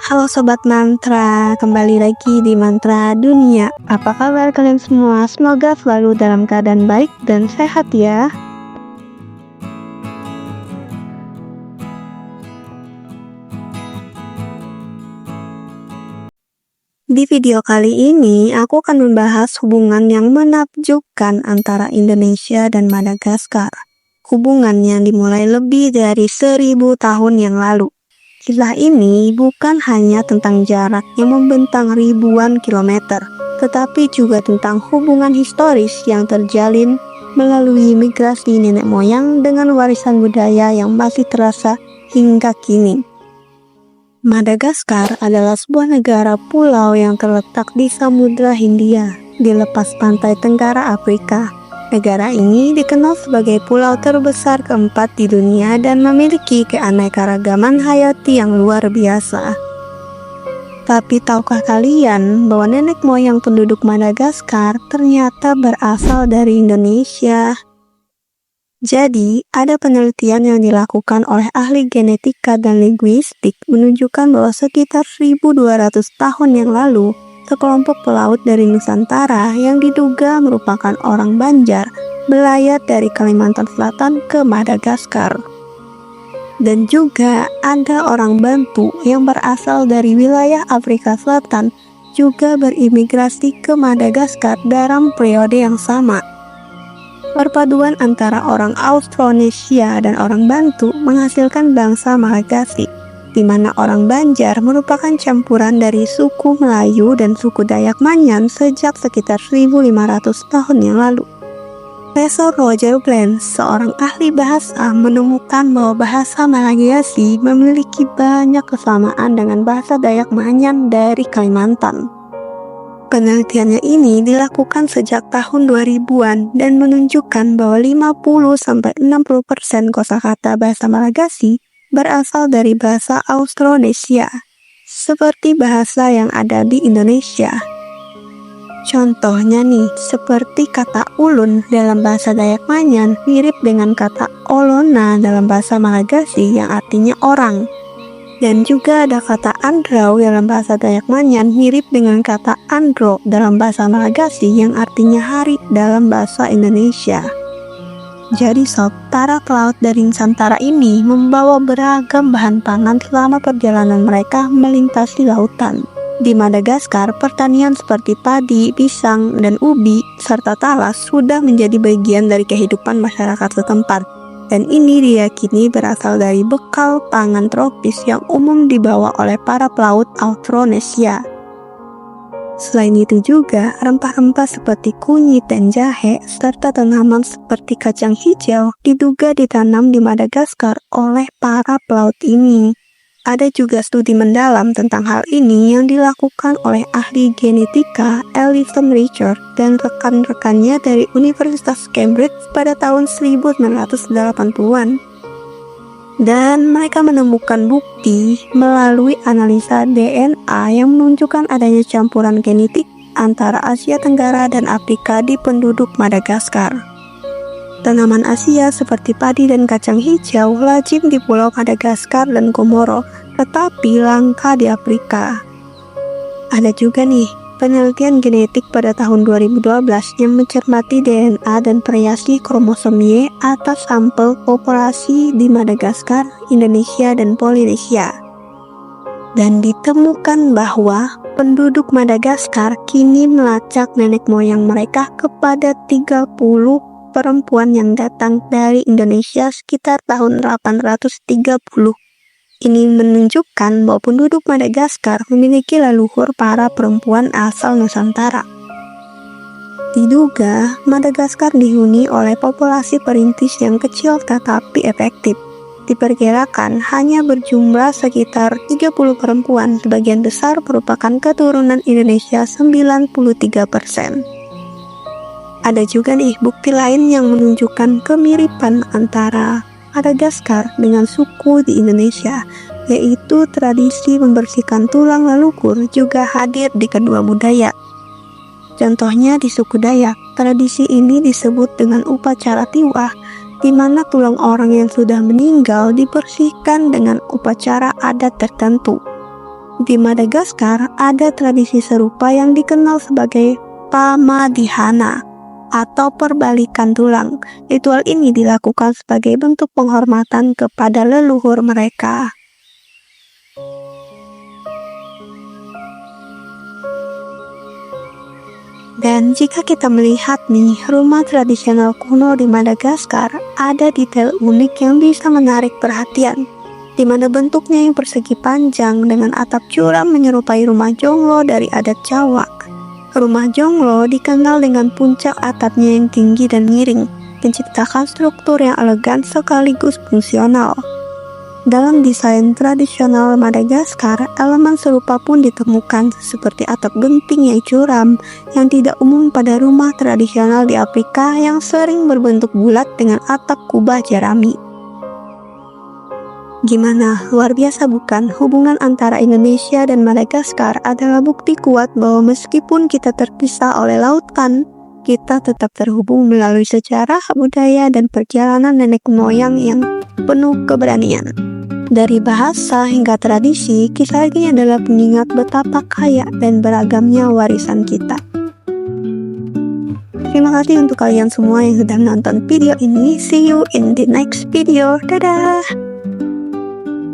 Halo Sobat Mantra, kembali lagi di Mantra Dunia. Apa kabar kalian semua? Semoga selalu dalam keadaan baik dan sehat ya. Di video kali ini, aku akan membahas hubungan yang menakjubkan antara Indonesia dan Madagaskar. Hubungan yang dimulai lebih dari 1000 tahun yang lalu. Kisah ini bukan hanya tentang jarak yang membentang ribuan kilometer, tetapi juga tentang hubungan historis yang terjalin melalui migrasi nenek moyang dengan warisan budaya yang masih terasa hingga kini. Madagaskar adalah sebuah negara pulau yang terletak di Samudra Hindia, di lepas pantai tenggara Afrika. Negara ini dikenal sebagai pulau terbesar keempat di dunia dan memiliki keanekaragaman hayati yang luar biasa. Tapi tahukah kalian bahwa nenek moyang penduduk Madagaskar ternyata berasal dari Indonesia? Jadi, ada penelitian yang dilakukan oleh ahli genetika dan linguistik menunjukkan bahwa sekitar 1200 tahun yang lalu, sekelompok pelaut dari Nusantara yang diduga merupakan orang Banjar belayar dari Kalimantan Selatan ke Madagaskar. Dan juga ada orang Bantu yang berasal dari wilayah Afrika Selatan juga berimigrasi ke Madagaskar dalam periode yang sama. Perpaduan antara orang Austronesia dan orang Bantu menghasilkan bangsa Malagasy, di mana orang Banjar merupakan campuran dari suku Melayu dan suku Dayak Manyan sejak sekitar 1500 tahun yang lalu. Profesor Roger Blanc, seorang ahli bahasa, menemukan bahwa bahasa Malagasy memiliki banyak kesamaan dengan bahasa Dayak Manyan dari Kalimantan. Penelitiannya ini dilakukan sejak tahun 2000-an dan menunjukkan bahwa 50-60% kosakata bahasa Malagasy berasal dari bahasa Austronesia, seperti bahasa yang ada di Indonesia. Contohnya nih, seperti kata ulun dalam bahasa Dayak Manyan mirip dengan kata olona dalam bahasa Malagasy yang artinya orang. Dan juga ada kata andrau dalam bahasa Dayak Manyan mirip dengan kata andro dalam bahasa Malagasy yang artinya hari dalam bahasa Indonesia. Jadi sob, para pelaut dari Nusantara ini membawa beragam bahan pangan selama perjalanan mereka melintasi lautan. Di Madagaskar, pertanian seperti padi, pisang, dan ubi, serta talas sudah menjadi bagian dari kehidupan masyarakat setempat. Dan ini diyakini berasal dari bekal pangan tropis yang umum dibawa oleh para pelaut Austronesia. Selain itu juga, rempah-rempah seperti kunyit dan jahe, serta tanaman seperti kacang hijau diduga ditanam di Madagaskar oleh para pelaut ini. Ada juga studi mendalam tentang hal ini yang dilakukan oleh ahli genetika Alison Richard dan rekan-rekannya dari Universitas Cambridge pada tahun 1980-an. Dan mereka menemukan bukti melalui analisa DNA yang menunjukkan adanya campuran genetik antara Asia Tenggara dan Afrika di penduduk Madagaskar. Tanaman Asia seperti padi dan kacang hijau lazim di Pulau Madagaskar dan Komoro, tetapi langka di Afrika. Ada juga nih penelitian genetik pada tahun 2012 yang mencermati DNA dan variasi kromosom Y atas sampel populasi di Madagaskar, Indonesia, dan Polinesia. Dan ditemukan bahwa penduduk Madagaskar kini melacak nenek moyang mereka kepada 30 perempuan yang datang dari Indonesia sekitar tahun 830. Ini menunjukkan bahwa penduduk Madagaskar memiliki leluhur para perempuan asal Nusantara. Diduga, Madagaskar dihuni oleh populasi perintis yang kecil tetapi efektif. Diperkirakan hanya berjumlah sekitar 30 perempuan, sebagian besar merupakan keturunan Indonesia 93%. Ada juga nih bukti lain yang menunjukkan kemiripan antara Madagaskar dengan suku di Indonesia, yaitu tradisi membersihkan tulang leluhur juga hadir di kedua budaya. Contohnya di suku Dayak, tradisi ini disebut dengan upacara tiwah, di mana tulang orang yang sudah meninggal dibersihkan dengan upacara adat tertentu. Di Madagaskar ada tradisi serupa yang dikenal sebagai pamadihana atau perbalikan tulang. Ritual ini dilakukan sebagai bentuk penghormatan kepada leluhur mereka. Dan jika kita melihat nih, rumah tradisional kuno di Madagaskar ada detail unik yang bisa menarik perhatian, di mana bentuknya yang persegi panjang dengan atap curam menyerupai rumah jonglo dari adat Jawa. Rumah jonglo dikenal dengan puncak atapnya yang tinggi dan miring, menciptakan struktur yang elegan sekaligus fungsional. Dalam desain tradisional Madagaskar, elemen serupa pun ditemukan seperti atap genting yang curam yang tidak umum pada rumah tradisional di Afrika yang sering berbentuk bulat dengan atap kubah jerami. Gimana? Luar biasa bukan? Hubungan antara Indonesia dan Madagaskar adalah bukti kuat bahwa meskipun kita terpisah oleh lautan, kita tetap terhubung melalui sejarah, budaya, dan perjalanan nenek moyang yang penuh keberanian. Dari bahasa hingga tradisi, kisah ini adalah pengingat betapa kaya dan beragamnya warisan kita. Terima kasih untuk kalian semua yang sudah menonton video ini. See you in the next video. Dadah!